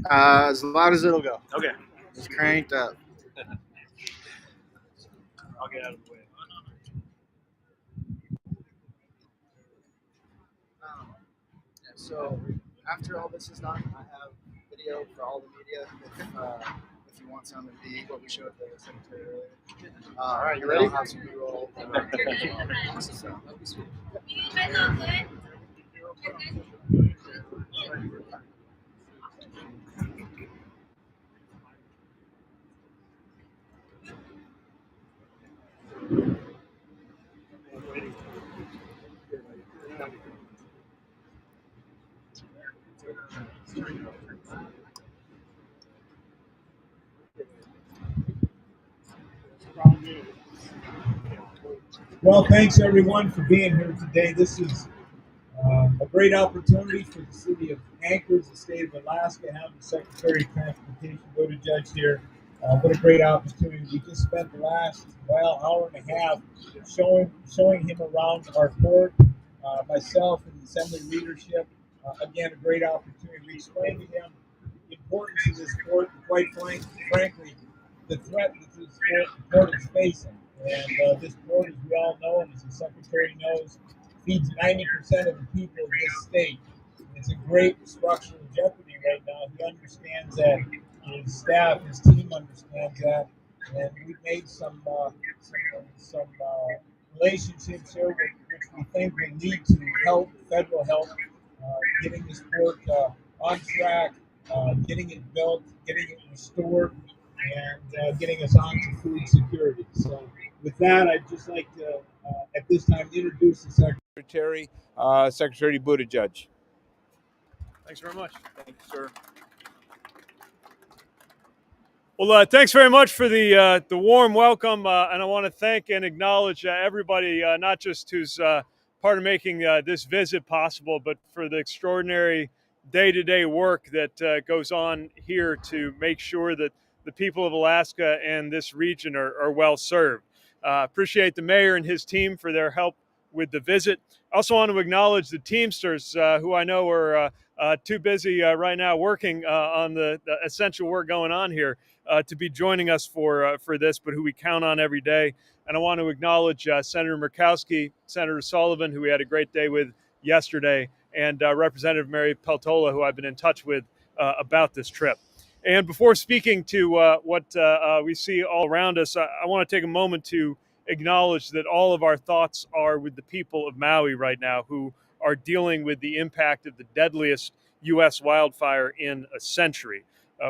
As loud as it'll go. Okay. Just cranked up. I'll get out of the way. So after all this is done, I have video for all the media. If you want some of the what we showed the secretary earlier. All right, you ready? I'll have some B-roll. So that'll be sweet. Well, thanks everyone for being here today. This is a great opportunity for the city of Anchorage, the state of Alaska, having the Secretary of Transportation Buttigieg here. What a great opportunity. We just spent the last, hour and a half showing him around our port, myself and the Assembly leadership. Again, a great opportunity. We explained to him the importance of this port and quite frankly, the threat that this port is facing. And this port, as we all know, and as the Secretary knows, feeds 90% of the people of this state. It's a great structural jeopardy right now. He understands that. His staff, his team understands that, and we've made some relationships here, which we think will lead to federal help, getting this port on track, getting it built, getting it restored, and getting us on to food security. So, with that, I'd just like to, at this time, introduce the Secretary, Secretary Buttigieg. Thanks very much. Thank you, sir. Well, thanks very much for the warm welcome, and I want to thank and acknowledge everybody, not just who's part of making this visit possible, but for the extraordinary day-to-day work that goes on here to make sure that the people of Alaska and this region are well served. Appreciate the mayor and his team for their help with the visit. I also want to acknowledge the Teamsters, who I know are too busy right now working on the essential work going on here. To be joining us for this, but who we count on every day. And I want to acknowledge Senator Murkowski, Senator Sullivan, who we had a great day with yesterday, and Representative Mary Peltola, who I've been in touch with about this trip. And before speaking to what we see all around us, I want to take a moment to acknowledge that all of our thoughts are with the people of Maui right now, who are dealing with the impact of the deadliest U.S. wildfire in a century.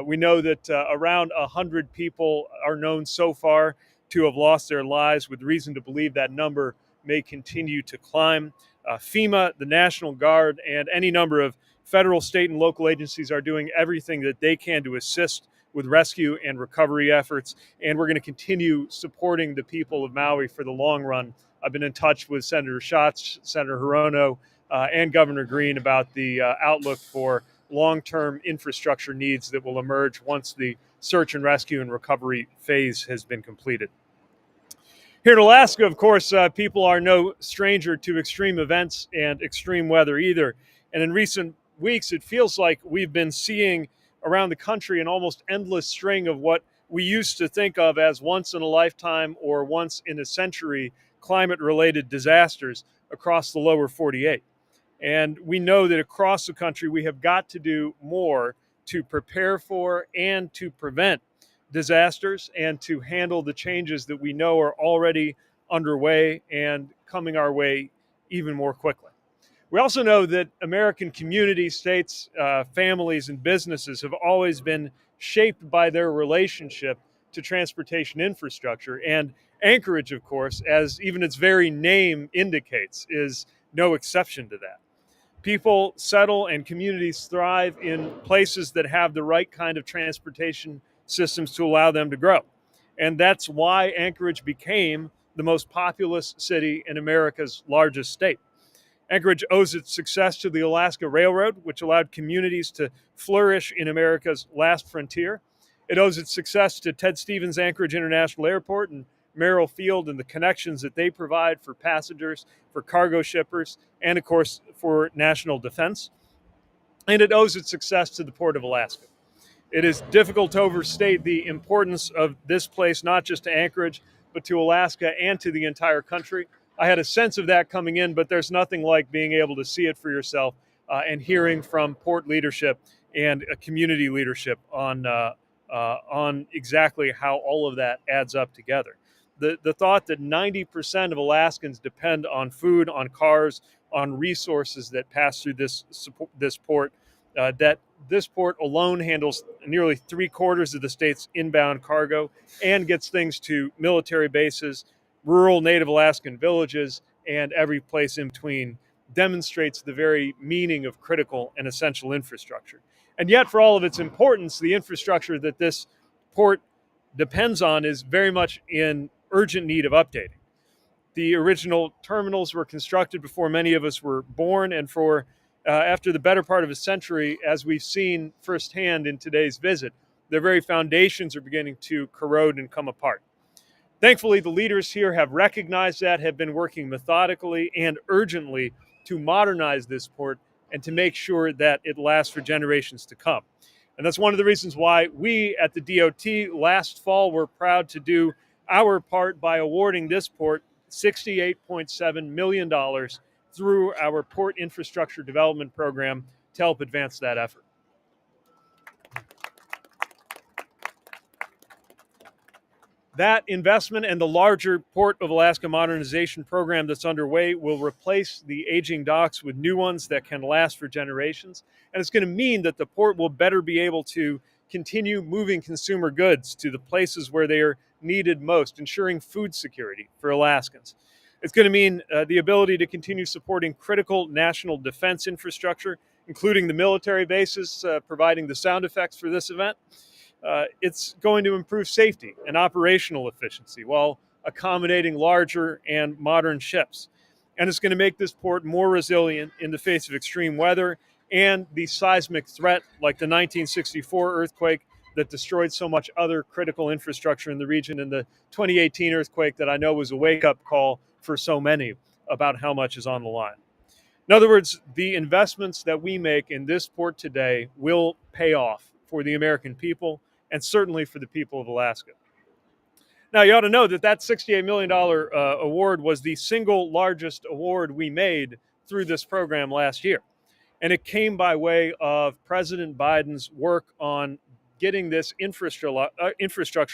We know that around 100 people are known so far to have lost their lives, with reason to believe that number may continue to climb. FEMA, the National Guard, and any number of federal, state, and local agencies are doing everything that they can to assist with rescue and recovery efforts, and we're going to continue supporting the people of Maui for the long run. I've been in touch with Senator Schatz, Senator Hirono, and Governor Green about the outlook for long-term infrastructure needs that will emerge once the search and rescue and recovery phase has been completed. Here in Alaska, of course, people are no stranger to extreme events and extreme weather either. And in recent weeks, it feels like we've been seeing around the country an almost endless string of what we used to think of as once in a lifetime or once in a century climate-related disasters across the lower 48. And we know that across the country, we have got to do more to prepare for and to prevent disasters and to handle the changes that we know are already underway and coming our way even more quickly. We also know that American communities, states, families, and businesses have always been shaped by their relationship to transportation infrastructure. And Anchorage, of course, as even its very name indicates, is no exception to that. People settle and communities thrive in places that have the right kind of transportation systems to allow them to grow. And that's why Anchorage became the most populous city in America's largest state. Anchorage owes its success to the Alaska Railroad, which allowed communities to flourish in America's last frontier. It owes its success to Ted Stevens Anchorage International Airport and Merrill Field and the connections that they provide for passengers, for cargo shippers, and of course for national defense. And it owes its success to the Port of Alaska. It is difficult to overstate the importance of this place, not just to Anchorage, but to Alaska and to the entire country. I had a sense of that coming in, but there's nothing like being able to see it for yourself and hearing from port leadership and community leadership on exactly how all of that adds up together. The thought that 90% of Alaskans depend on food, on cars, on resources that pass through this port, that this port alone handles nearly 3/4 of the state's inbound cargo and gets things to military bases, rural Native Alaskan villages, and every place in between, demonstrates the very meaning of critical and essential infrastructure. And yet, for all of its importance, the infrastructure that this port depends on is very much in urgent need of updating. The original terminals were constructed before many of us were born, and for after the better part of a century, as we've seen firsthand in today's visit, their very foundations are beginning to corrode and come apart. Thankfully, the leaders here have recognized that, have been working methodically and urgently to modernize this port and to make sure that it lasts for generations to come. And that's one of the reasons why we at the DOT last fall were proud to do our part by awarding this port $68.7 million through our Port Infrastructure Development Program to help advance that effort. That investment and the larger Port of Alaska modernization program that's underway will replace the aging docks with new ones that can last for generations. And it's going to mean that the port will better be able to continue moving consumer goods to the places where they are needed most, ensuring food security for Alaskans. It's going to mean the ability to continue supporting critical national defense infrastructure, including the military bases, providing the sound effects for this event. It's going to improve safety and operational efficiency while accommodating larger and modern ships. And it's going to make this port more resilient in the face of extreme weather and the seismic threat like the 1964 earthquake that destroyed so much other critical infrastructure in the region, and the 2018 earthquake that I know was a wake-up call for so many about how much is on the line. In other words, the investments that we make in this port today will pay off for the American people and certainly for the people of Alaska. Now, you ought to know that that $68 million award was the single largest award we made through this program last year. And it came by way of President Biden's work on getting this infrastructure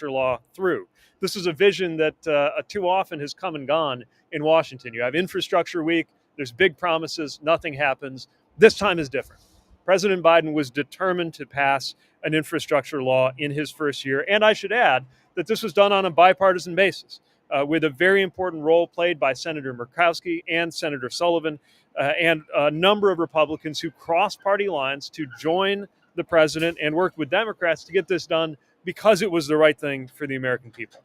law through. This is a vision that too often has come and gone in Washington. You have Infrastructure Week, there's big promises, nothing happens. This time is different. President Biden was determined to pass an infrastructure law in his first year. And I should add that this was done on a bipartisan basis, with a very important role played by Senator Murkowski and Senator Sullivan, and a number of Republicans who crossed party lines to join the president and worked with Democrats to get this done because it was the right thing for the American people.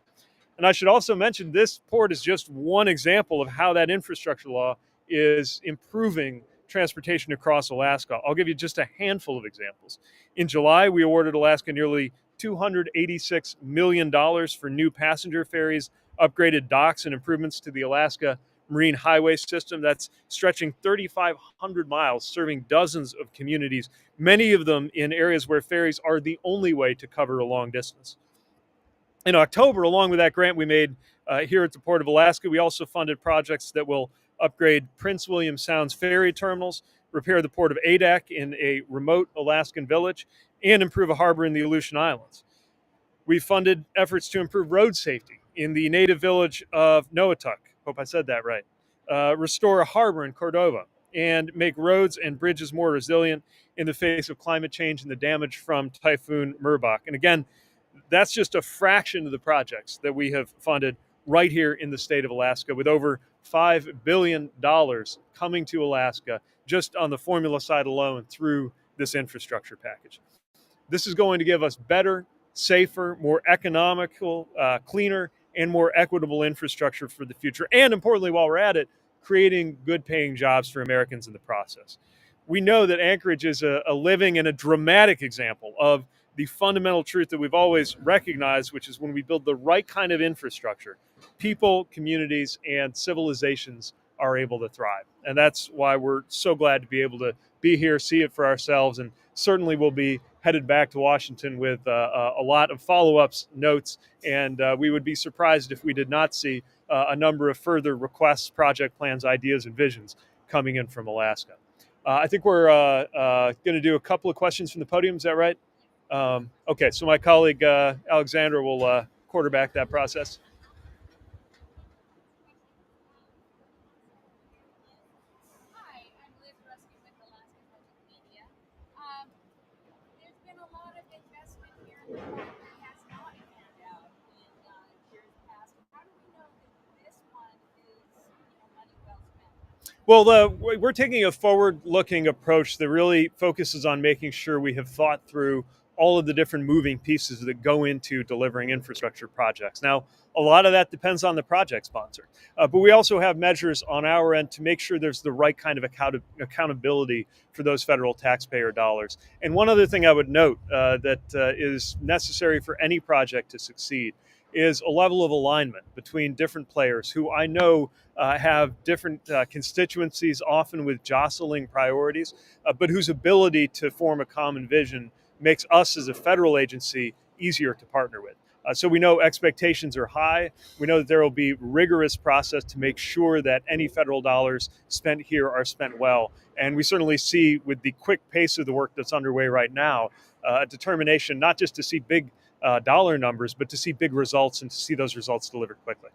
And I should also mention this port is just one example of how that infrastructure law is improving transportation across Alaska. I'll give you just a handful of examples. In July, we awarded Alaska nearly $286 million for new passenger ferries, upgraded docks, and improvements to the Alaska Marine Highway System that's stretching 3,500 miles, serving dozens of communities, many of them in areas where ferries are the only way to cover a long distance. In October, along with that grant we made here at the Port of Alaska, we also funded projects that will upgrade Prince William Sound's ferry terminals, repair the port of Adak in a remote Alaskan village, and improve a harbor in the Aleutian Islands. We funded efforts to improve road safety in the native village of Noatuk, hope I said that right, restore a harbor in Cordova, and make roads and bridges more resilient in the face of climate change and the damage from Typhoon Merbok. And again, that's just a fraction of the projects that we have funded right here in the state of Alaska, with over $5 billion coming to Alaska just on the formula side alone through this infrastructure package. This is going to give us better, safer, more economical, cleaner, and more equitable infrastructure for the future. And importantly, while we're at it, creating good paying jobs for Americans in the process. We know that Anchorage is a living and a dramatic example of the fundamental truth that we've always recognized, which is when we build the right kind of infrastructure, people, communities, and civilizations are able to thrive. And that's why we're so glad to be able to be here, see it for ourselves, and certainly we'll be headed back to Washington with a lot of follow-ups, notes, and we would be surprised if we did not see a number of further requests, project plans, ideas, and visions coming in from Alaska. I think we're going to do a couple of questions from the podium. Is that right? Okay, so my colleague Alexandra will quarterback that process. Hi, I'm Liz Ruskin with Alaska Public Media. There's been a lot of investment here in the park that has not panned out in years past. How do we know that this one is money well spent? Well, we're taking a forward-looking approach that really focuses on making sure we have thought through all of the different moving pieces that go into delivering infrastructure projects. Now, a lot of that depends on the project sponsor, but we also have measures on our end to make sure there's the right kind of accountability for those federal taxpayer dollars. And one other thing I would note that is necessary for any project to succeed is a level of alignment between different players who I know have different constituencies, often with jostling priorities, but whose ability to form a common vision makes us as a federal agency easier to partner with. So we know expectations are high. We know that there will be rigorous process to make sure that any federal dollars spent here are spent well. And we certainly see with the quick pace of the work that's underway right now, a determination not just to see big dollar numbers, but to see big results and to see those results delivered quickly.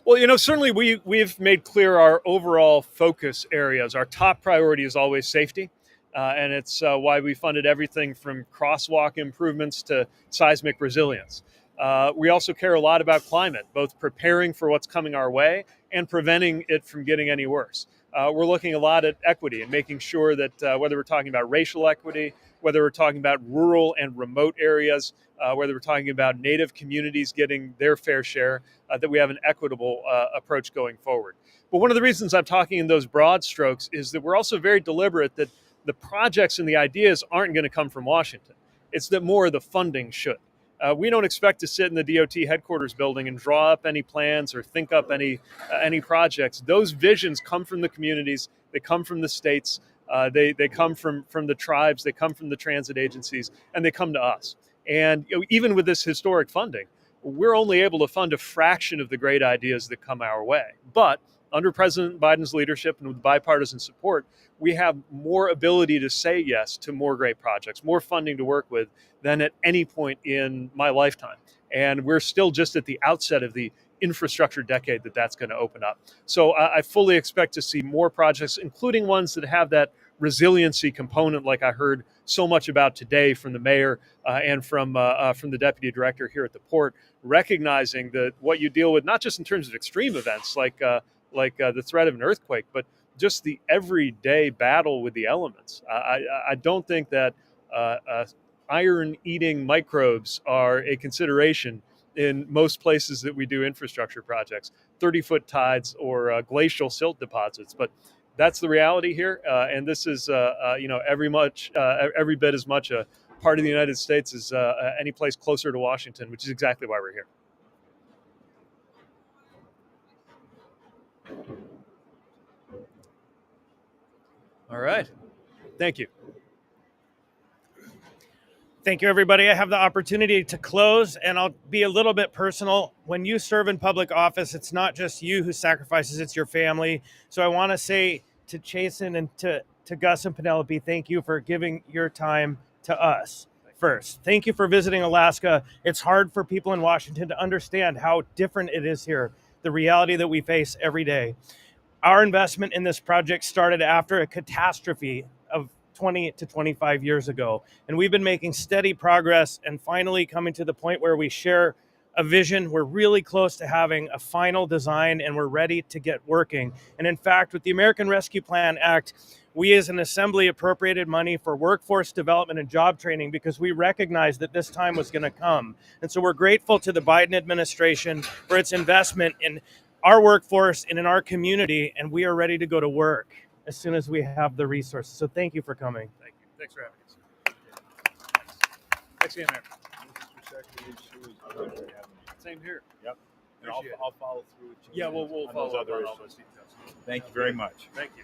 Well, certainly we've made clear our overall focus areas. Our top priority is always safety, and it's why we funded everything from crosswalk improvements to seismic resilience. We also care a lot about climate, both preparing for what's coming our way and preventing it from getting any worse. We're looking a lot at equity and making sure that whether we're talking about racial equity, whether we're talking about rural and remote areas, whether we're talking about Native communities getting their fair share, that we have an equitable approach going forward. But one of the reasons I'm talking in those broad strokes is that we're also very deliberate that the projects and the ideas aren't going to come from Washington. It's that more of the funding should. We don't expect to sit in the DOT headquarters building and draw up any plans or think up any projects. Those visions come from the communities. They come from the states. They come from the tribes. They come from the transit agencies, and they come to us. And even with this historic funding, we're only able to fund a fraction of the great ideas that come our way. But under President Biden's leadership and with bipartisan support, we have more ability to say yes to more great projects, more funding to work with than at any point in my lifetime. And we're still just at the outset of the infrastructure decade that's going to open up. So I fully expect to see more projects, including ones that have that resiliency component, like I heard so much about today from the mayor and from the deputy director here at the port, recognizing that what you deal with, not just in terms of extreme events like the threat of an earthquake, but just the everyday battle with the elements. I don't think that iron-eating microbes are a consideration in most places that we do infrastructure projects, 30-foot tides or glacial silt deposits. But that's the reality here, and this is every bit as much a part of the United States as any place closer to Washington, which is exactly why we're here. All right. Thank you. Thank you, everybody. I have the opportunity to close, and I'll be a little bit personal. When you serve in public office, it's not just you who sacrifices, it's your family. So I want to say to Chasen and to Gus and Penelope, thank you for giving your time to us first. Thank you for visiting Alaska. It's hard for people in Washington to understand how different it is here, the reality that we face every day. Our investment in this project started after a catastrophe of 20 to 25 years ago. And we've been making steady progress and finally coming to the point where we share a vision. We're really close to having a final design and we're ready to get working. And in fact, with the American Rescue Plan Act, we as an assembly appropriated money for workforce development and job training because we recognized that this time was going to come. And so we're grateful to the Biden administration for its investment in our workforce and in our community, and we are ready to go to work as soon as we have the resources. So thank you for coming. Thank you. Thanks for having us. Thanks again, Mayor. Same here. Yep. And Appreciate it. I'll follow through with you. Yeah, we'll on follow those up other on all issues. those details. Thank you very much. Thank you.